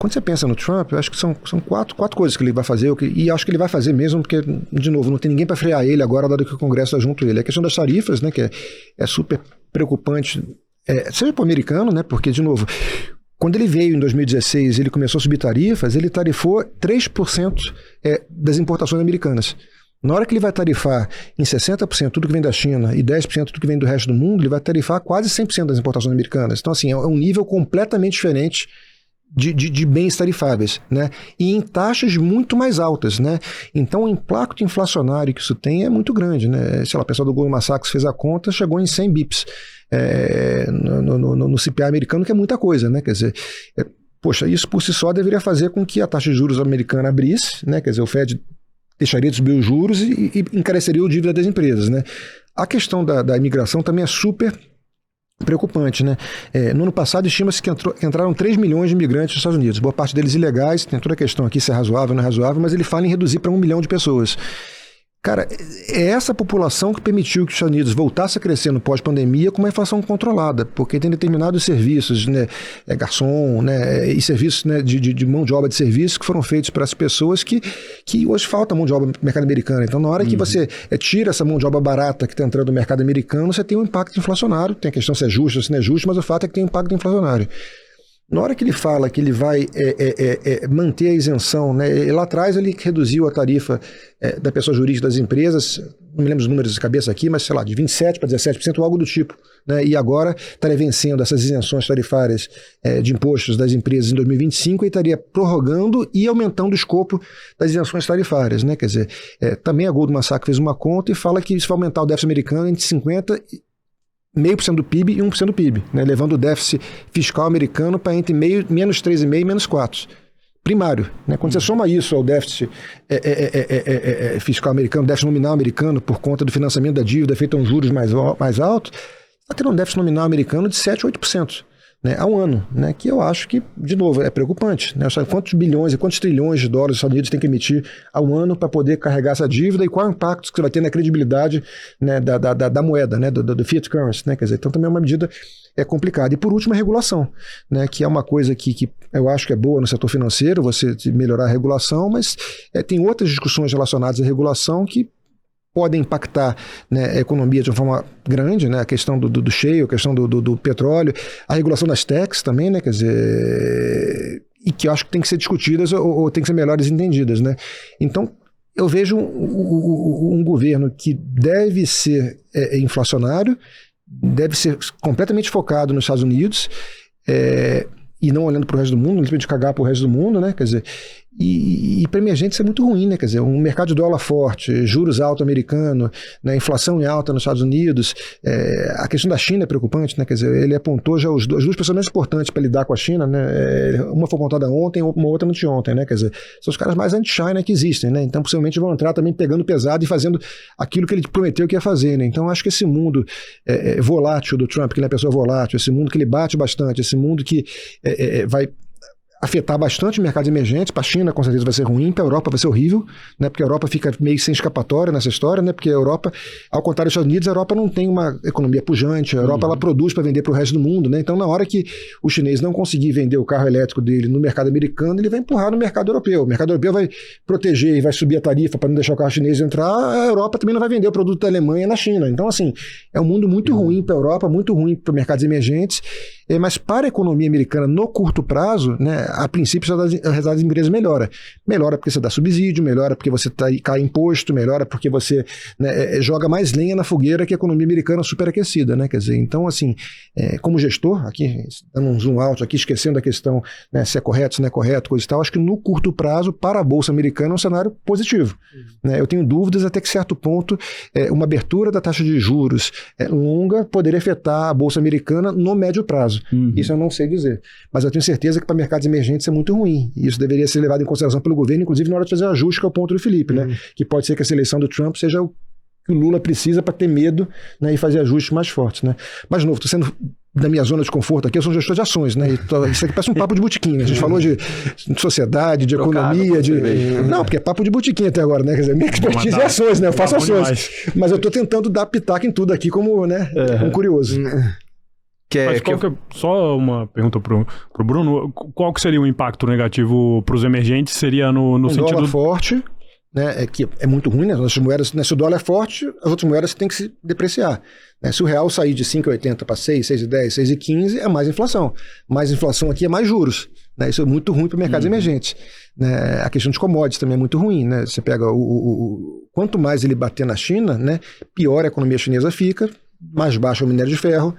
Quando você pensa no Trump, eu acho que são quatro coisas que ele vai fazer, e acho que ele vai fazer mesmo, porque, de novo, não tem ninguém para frear ele agora, dado que o Congresso está junto a ele. A questão das tarifas, né, que é super preocupante, seja para o americano, né, porque, de novo, quando ele veio em 2016, ele começou a subir tarifas, ele tarifou 3% das importações americanas. Na hora que ele vai tarifar em 60% tudo que vem da China e 10% tudo que vem do resto do mundo, ele vai tarifar quase 100% das importações americanas. Então, assim, é um nível completamente diferente de bens tarifáveis, né? E em taxas muito mais altas, né? Então o impacto inflacionário que isso tem é muito grande, né? Sei lá, o pessoal do Goldman Sachs fez a conta, chegou em 100 bips no CPI americano, que é muita coisa, né? Quer dizer, poxa, isso por si só deveria fazer com que a taxa de juros americana abrisse, né? Quer dizer, o Fed deixaria de subir os juros e encareceria o dívida das empresas, né? A questão da imigração também é super preocupante, né? No ano passado, estima-se que entraram 3 milhões de imigrantes nos Estados Unidos. Boa parte deles ilegais, tem toda a questão aqui se é razoável ou não é razoável, mas ele fala em reduzir para 1 milhão de pessoas. Cara, é essa população que permitiu que os Estados Unidos voltasse a crescer no pós-pandemia com uma inflação controlada, porque tem determinados serviços, né, garçom, né, e serviços, né, de mão de obra de serviço que foram feitos para as pessoas que hoje falta mão de obra no mercado americano. Então, na hora que você tira essa mão de obra barata que está entrando no mercado americano, você tem um impacto inflacionário. Tem a questão se é justo ou se não é justo, mas o fato é que tem um impacto inflacionário. Na hora que ele fala que ele vai manter a isenção, né, lá atrás ele reduziu a tarifa da pessoa jurídica das empresas, não me lembro os números de cabeça aqui, mas sei lá, de 27% para 17%, algo do tipo, né, e agora estaria vencendo essas isenções tarifárias de impostos das empresas em 2025 e estaria prorrogando e aumentando o escopo das isenções tarifárias, né, quer dizer, também a Goldman Sachs fez uma conta e fala que isso vai aumentar o déficit americano entre 50% 0,5% do PIB e 1% do PIB, né, levando o déficit fiscal americano para entre menos 3,5% e menos 4%. Primário. Né, quando você soma isso ao déficit fiscal americano, déficit nominal americano, por conta do financiamento da dívida feito a juros mais altos, está tendo um déficit nominal americano de 7% a 8%. Né, ao ano, né, que eu acho que, de novo, é preocupante. Né, quantos bilhões e quantos trilhões de dólares os Estados Unidos têm que emitir ao ano para poder carregar essa dívida e qual é o impacto que você vai ter na credibilidade, né, da moeda, né, do fiat currency. Né, quer dizer, então também é uma medida complicada. E por último, a regulação, né, que é uma coisa que eu acho que é boa no setor financeiro, você melhorar a regulação, mas tem outras discussões relacionadas à regulação que podem impactar, né, a economia de uma forma grande, né, a questão do shale, a questão do petróleo, a regulação das techs também, né, quer dizer, e que eu acho que tem que ser discutidas ou tem que ser melhores entendidas, né. Então, eu vejo um governo que deve ser inflacionário, deve ser completamente focado nos Estados Unidos, e não olhando para o resto do mundo, não simplesmente cagar para o resto do mundo, né, quer dizer, e para emergentes isso é muito ruim, né, quer dizer, um mercado de dólar forte, juros alto americano, né, inflação em alta nos Estados Unidos, a questão da China é preocupante, né, quer dizer, ele apontou já as duas pessoas mais importantes para lidar com a China, né, uma foi apontada ontem, uma outra anteontem, né, quer dizer, são os caras mais anti-China que existem, né, então possivelmente vão entrar também pegando pesado e fazendo aquilo que ele prometeu que ia fazer, né, então acho que esse mundo volátil do Trump, que ele é uma pessoa volátil, esse mundo que ele bate bastante, esse mundo que vai afetar bastante mercados emergentes. Para a China, com certeza, vai ser ruim. Para a Europa vai ser horrível, né? Porque a Europa fica meio sem escapatória nessa história, né? Porque a Europa, ao contrário dos Estados Unidos, a Europa não tem uma economia pujante. A Europa ela produz para vender para o resto do mundo, né? Então, na hora que o chinês não conseguir vender o carro elétrico dele no mercado americano, ele vai empurrar no mercado europeu. O mercado europeu vai proteger e vai subir a tarifa para não deixar o carro chinês entrar. A Europa também não vai vender o produto da Alemanha na China. Então, assim, é um mundo muito ruim para a Europa, muito ruim para mercados emergentes. Mas para a economia americana, no curto prazo, né, a princípio, o resultado das empresas melhora. Melhora porque você dá subsídio, melhora porque você cai imposto, melhora porque você, né, joga mais lenha na fogueira que a economia americana superaquecida, né? Quer dizer, então, assim, como gestor, aqui, dando um zoom out aqui, esquecendo a questão, né, se é correto, se não é correto, coisa e tal, acho que no curto prazo, para a Bolsa Americana, é um cenário positivo. Né? Eu tenho dúvidas até que certo ponto, uma abertura da taxa de juros longa poderia afetar a Bolsa Americana no médio prazo. Isso eu não sei dizer. Mas eu tenho certeza que para mercados emergentes é muito ruim. E isso deveria ser levado em consideração pelo governo, inclusive na hora de fazer o ajuste, que é o ponto do Felipe, né? Que pode ser que a eleição do Trump seja o que o Lula precisa para ter medo, né, e fazer ajustes mais fortes, né? Mas, de novo, estou sendo da minha zona de conforto aqui, eu sou um gestor de ações, né? Isso aqui parece um papo de botequim, né? A gente falou de sociedade, de economia, Não, porque é papo de botequim até agora, né? Quer dizer, minha expertise é ações, né? Eu faço ações. Mas eu estou tentando dar pitaco em tudo aqui como, né, um curioso. Mas só uma pergunta pro Bruno, qual que seria o impacto negativo para os emergentes? Seria no sentido... dólar forte, né, que é muito ruim, né? Nossas moedas, né, se o dólar é forte, as outras moedas têm que se depreciar. Né? Se o real sair de 5,80 para 6, 6,10, 6,15, é mais inflação. Mais inflação aqui é mais juros. Né? Isso é muito ruim para o mercado emergente. Né? A questão de commodities também é muito ruim. Né? Você pega quanto mais ele bater na China, né, pior a economia chinesa fica, mais baixo é o minério de ferro,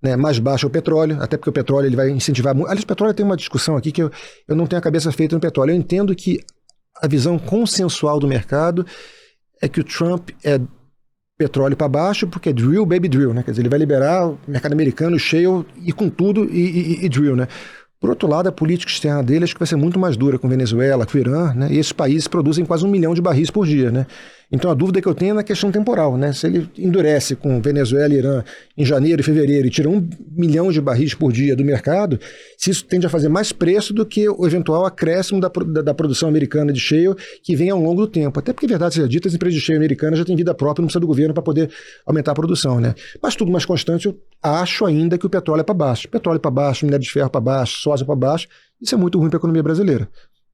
né, mais baixo é o petróleo, até porque o petróleo ele vai incentivar muito. Aliás, o petróleo tem uma discussão aqui que eu não tenho a cabeça feita no petróleo. Eu entendo que a visão consensual do mercado é que o Trump é petróleo para baixo porque é drill, baby drill, né? Quer dizer, ele vai liberar o mercado americano, shale e com tudo e drill, né? Por outro lado, a política externa dele acho que vai ser muito mais dura com Venezuela, com o Irã, né? E esses países produzem quase 1 milhão de barris por dia, né? Então a dúvida que eu tenho é na questão temporal, né? Se ele endurece com Venezuela e Irã em janeiro e fevereiro e tira 1 milhão de barris por dia do mercado, se isso tende a fazer mais preço do que o eventual acréscimo da produção americana de shale que vem ao longo do tempo. Até porque, verdade seja dita, as empresas de shale americanas já têm vida própria, não precisa do governo para poder aumentar a produção, né? Mas tudo mais constante, eu acho ainda que o petróleo é para baixo. Petróleo para baixo, minério de ferro para baixo, soja para baixo, isso é muito ruim para a economia brasileira.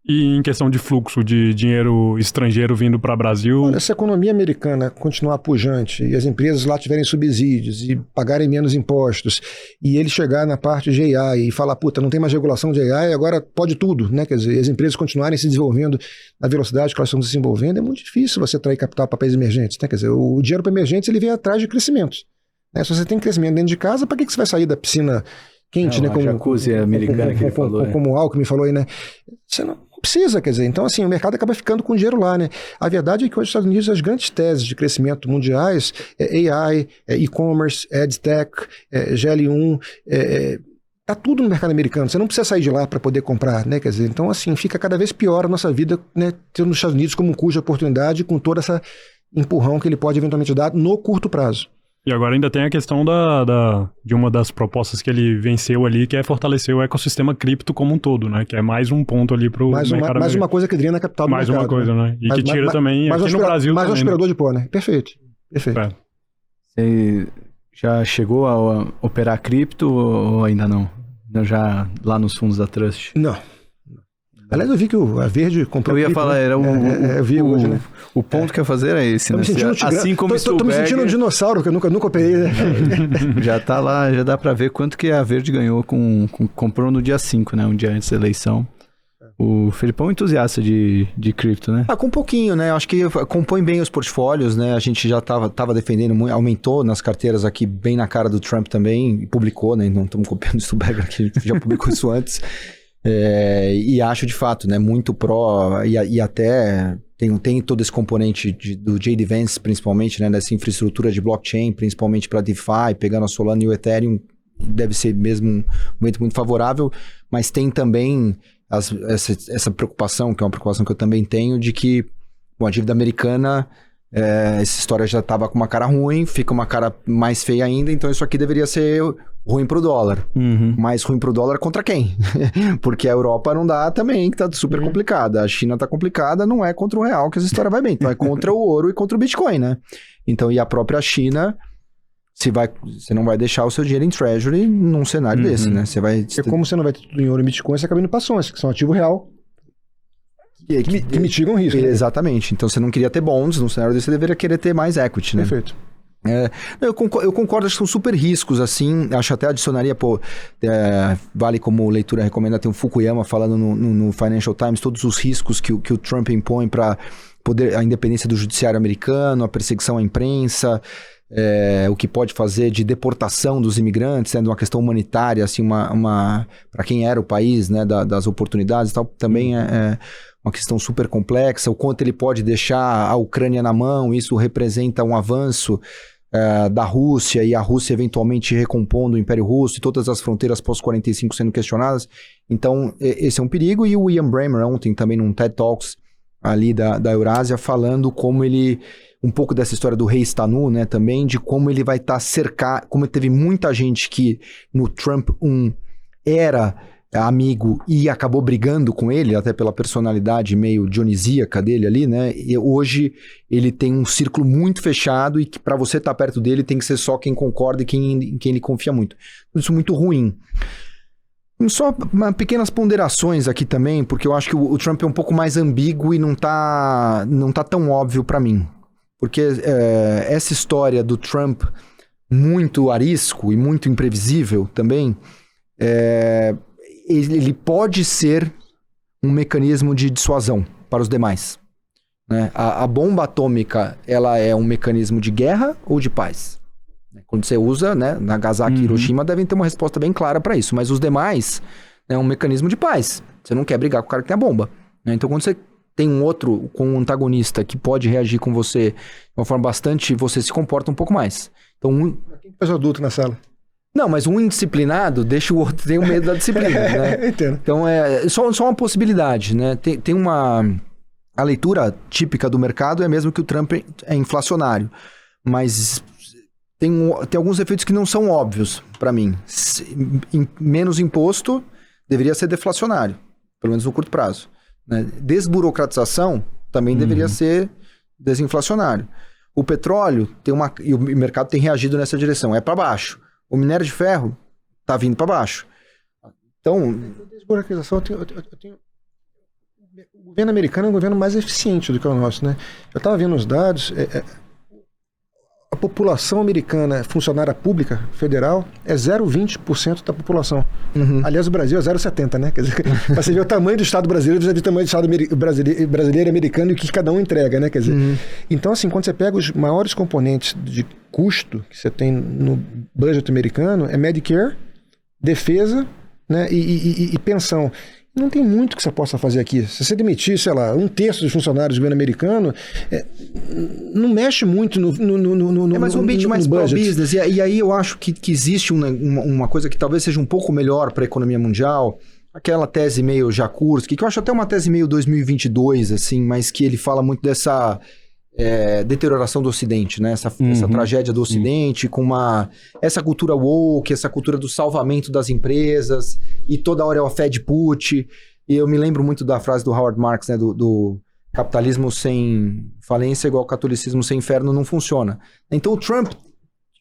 E em questão de fluxo de dinheiro estrangeiro vindo para o Brasil? Olha, se a economia americana continuar pujante e as empresas lá tiverem subsídios e pagarem menos impostos e ele chegar na parte de AI e falar, puta, não tem mais regulação de AI, agora pode tudo, né? Quer dizer, as empresas continuarem se desenvolvendo na velocidade que elas estão se desenvolvendo, é muito difícil você atrair capital para países emergentes, né? Quer dizer, o dinheiro para emergentes ele vem atrás de crescimento. Né? Se você tem crescimento dentro de casa, para que você vai sair da piscina quente, né? Como jacuzzi americana que ele falou. Como o Alckmin falou aí, né? Você não precisa, quer dizer, então assim, o mercado acaba ficando com dinheiro lá, né? A verdade é que hoje nos Estados Unidos as grandes teses de crescimento mundiais é AI, é e-commerce, é EdTech, é GL1, tá tudo no mercado americano, você não precisa sair de lá para poder comprar, né? Quer dizer, então assim, fica cada vez pior a nossa vida, né? Tendo os Estados Unidos como um cuja oportunidade com toda essa empurrão que ele pode eventualmente dar no curto prazo. E agora ainda tem a questão de uma das propostas que ele venceu ali, que é fortalecer o ecossistema cripto como um todo, né? Que é mais um ponto ali pro mercado. Mais uma coisa que drena a capital do mais mercado. Mais uma coisa, né? E que tira também, aqui no Brasil mais também. Mais um aspirador de pó, né? Perfeito. Você já chegou a operar cripto ou ainda não? Já lá nos fundos da Trust? Não. Aliás, eu vi que a Verde comprou. Eu ia falar, era eu vi hoje, né? O ponto que eu ia fazer era esse, né? Assim como tô me sentindo um dinossauro, que eu nunca operei, né? Já tá lá, já dá pra ver quanto que a Verde ganhou comprou no dia 5, né? Um dia antes da eleição. O Felipão é entusiasta de cripto, né? Com um pouquinho, né? Acho que compõe bem os portfólios, né? A gente já tava defendendo muito, aumentou nas carteiras aqui, bem na cara do Trump também, e publicou, né? Não estamos copiando o Stuberger aqui, a gente já publicou isso antes. E acho de fato, né, muito pró e até tem todo esse componente do J.D. Vance, principalmente, né, dessa infraestrutura de blockchain, principalmente para DeFi, pegando a Solana e o Ethereum, deve ser mesmo um momento muito favorável, mas tem também essa preocupação, que é uma preocupação que eu também tenho, de que a dívida americana, essa história já estava com uma cara ruim, fica uma cara mais feia ainda, então isso aqui deveria ser ruim pro dólar. Mas ruim pro dólar contra quem? Porque a Europa não dá também, que tá super complicada. A China tá complicada, não é contra o real que essa história vai bem. Então é contra o ouro e contra o Bitcoin, né? Então, e a própria China, você não vai deixar o seu dinheiro em Treasury num cenário desse, né? Como você não vai ter tudo em ouro e Bitcoin, você acaba indo para ações, que são ativo real. Que mitigam risco. Exatamente. Então, você não queria ter bonds, num cenário desse, você deveria querer ter mais equity, né? Perfeito. Eu concordo, acho que são super riscos, assim, acho até adicionaria, vale como leitura recomendada, tem o Fukuyama falando no Financial Times, todos os riscos que o Trump impõe para a independência do judiciário americano, a perseguição à imprensa, o que pode fazer de deportação dos imigrantes, né, de uma questão humanitária, assim, para quem era o país, né, das oportunidades e tal, também é uma questão super complexa, o quanto ele pode deixar a Ucrânia na mão, isso representa um avanço da Rússia e a Rússia eventualmente recompondo o Império Russo e todas as fronteiras pós-45 sendo questionadas. Então, esse é um perigo. E o Ian Bremmer ontem também num TED Talks ali da Eurásia falando como ele, um pouco dessa história do rei está nu, né, também, de como ele vai estar cercado, como teve muita gente que no Trump 1 era amigo e acabou brigando com ele, até pela personalidade meio dionisíaca dele ali, né? E hoje ele tem um círculo muito fechado e que para você estar perto dele tem que ser só quem concorda e quem ele confia muito. Isso é muito ruim. Só pequenas ponderações aqui também, porque eu acho que o Trump é um pouco mais ambíguo e não tá tão óbvio para mim. Porque essa história do Trump muito arisco e muito imprevisível também, ele pode ser um mecanismo de dissuasão para os demais. Né? A bomba atômica, ela é um mecanismo de guerra ou de paz? Quando você usa, né, Nagasaki e Hiroshima devem ter uma resposta bem clara para isso, mas os demais é um mecanismo de paz. Você não quer brigar com o cara que tem a bomba. Né? Então, quando você tem um outro com um antagonista que pode reagir com você de uma forma bastante... Você se comporta um pouco mais. Então, Quem faz o adulto na sala? Não, mas um indisciplinado deixa o outro ter o medo da disciplina, né? Entendo. Então, é só uma possibilidade, né? Tem uma... A leitura típica do mercado é mesmo que o Trump é inflacionário, mas tem alguns efeitos que não são óbvios para mim. Menos imposto deveria ser deflacionário, pelo menos no curto prazo. Né? Desburocratização também deveria ser desinflacionário. O petróleo e o mercado tem reagido nessa direção, é para baixo. O minério de ferro está vindo para baixo. Então, Desburocratização, o governo americano é um governo mais eficiente do que o nosso, né? Eu estava vendo os dados, a população americana funcionária pública federal é 0,20% da população. Aliás, o Brasil é 0,70%, né? Quer dizer, pra você ver o tamanho do Estado brasileiro, você já vê o tamanho do Estado brasileiro e americano e o que cada um entrega, né? Quer dizer, então, assim, quando você pega os maiores componentes de custo que você tem no budget americano, é Medicare, defesa, né? E pensão. Não tem muito que você possa fazer aqui. Se você demitir, sei lá, 1/3 dos funcionários do governo americano, não mexe muito no é mais um ambiente mais pro-business. E aí eu acho que existe uma coisa que talvez seja um pouco melhor para a economia mundial. Aquela tese meio Jakursky, que eu acho até uma tese meio 2022, assim, mas que ele fala muito dessa deterioração do Ocidente, né? Essa tragédia do Ocidente, com essa cultura woke, essa cultura do salvamento das empresas, e toda hora é o Fed put. E eu me lembro muito da frase do Howard Marks, né? Do capitalismo sem falência igual catolicismo sem inferno não funciona. Então o Trump...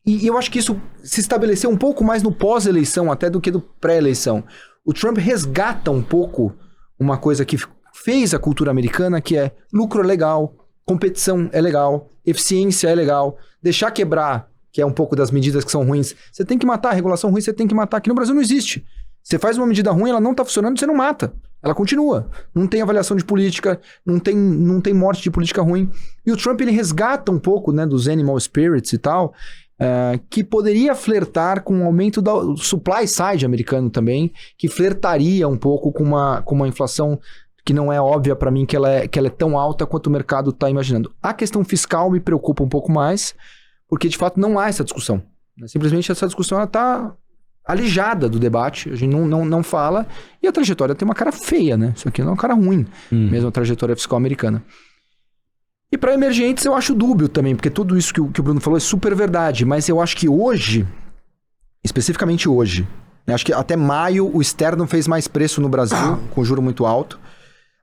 E eu acho que isso se estabeleceu um pouco mais no pós-eleição até do que do pré-eleição. O Trump resgata um pouco uma coisa que fez a cultura americana, que é lucro é legal, competição é legal, eficiência é legal, deixar quebrar, que é um pouco das medidas que são ruins. Você tem que matar, a regulação ruim você tem que matar. Aqui no Brasil não existe. Você faz uma medida ruim, ela não está funcionando, você não mata. Ela continua. Não tem avaliação de política, não tem morte de política ruim. E o Trump, ele resgata um pouco, né, dos animal spirits e tal, que poderia flertar com o aumento do supply side americano também, que flertaria um pouco com uma inflação que não é óbvia para mim que ela é tão alta quanto o mercado está imaginando. A questão fiscal me preocupa um pouco mais, porque de fato não há essa discussão. Simplesmente essa discussão está alijada do debate, a gente não fala, e a trajetória tem uma cara feia, né? Isso aqui não é uma cara ruim, mesmo a trajetória fiscal americana. E para emergentes eu acho dúbio também, porque tudo isso que o Bruno falou é super verdade, mas eu acho que hoje, especificamente hoje, acho que até maio o externo fez mais preço no Brasil, com juro muito alto.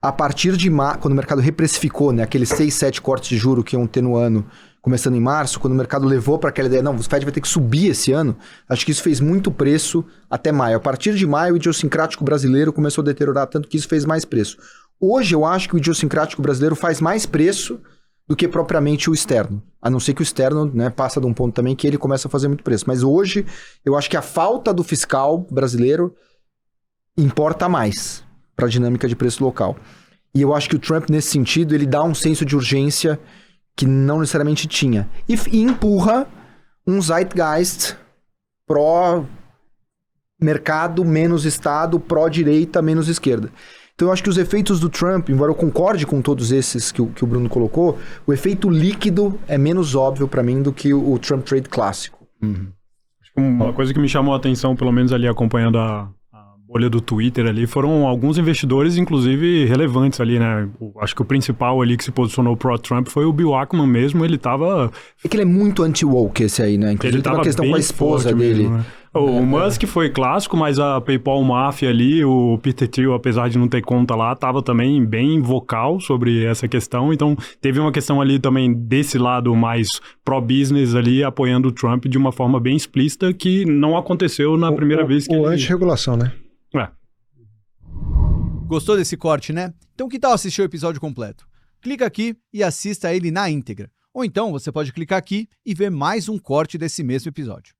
A partir de quando o mercado reprecificou, né, aqueles 6, 7 cortes de juro que iam ter no ano, começando em março, quando o mercado levou para aquela ideia, não, o Fed vai ter que subir esse ano, acho que isso fez muito preço até maio. A partir de maio, o idiosincrático brasileiro começou a deteriorar tanto que isso fez mais preço. Hoje, eu acho que o idiosincrático brasileiro faz mais preço do que propriamente o externo. A não ser que o externo, né, passa de um ponto também que ele começa a fazer muito preço. Mas hoje, eu acho que a falta do fiscal brasileiro importa mais para a dinâmica de preço local. E eu acho que o Trump, nesse sentido, ele dá um senso de urgência que não necessariamente tinha. E empurra um zeitgeist pró-mercado, menos Estado, pró-direita, menos esquerda. Então eu acho que os efeitos do Trump, embora eu concorde com todos esses que o Bruno colocou, o efeito líquido é menos óbvio para mim do que o Trump Trade clássico. Uma coisa que me chamou a atenção, pelo menos ali acompanhando a bolha do Twitter ali, foram alguns investidores, inclusive, relevantes ali, né? Acho que o principal ali que se posicionou pró-Trump foi o Bill Ackman mesmo, ele tava... É que ele é muito anti-woke esse aí, né? Inclusive ele tava uma questão com a esposa dele. Mesmo, né? O Musk foi clássico, mas a PayPal Mafia ali, o Peter Thiel, apesar de não ter conta lá, estava também bem vocal sobre essa questão. Então, teve uma questão ali também desse lado mais pró-business ali, apoiando o Trump de uma forma bem explícita, que não aconteceu na primeira vez que ele... anti-regulação, né? Gostou desse corte, né? Então que tal assistir o episódio completo? Clica aqui e assista ele na íntegra. Ou então você pode clicar aqui e ver mais um corte desse mesmo episódio.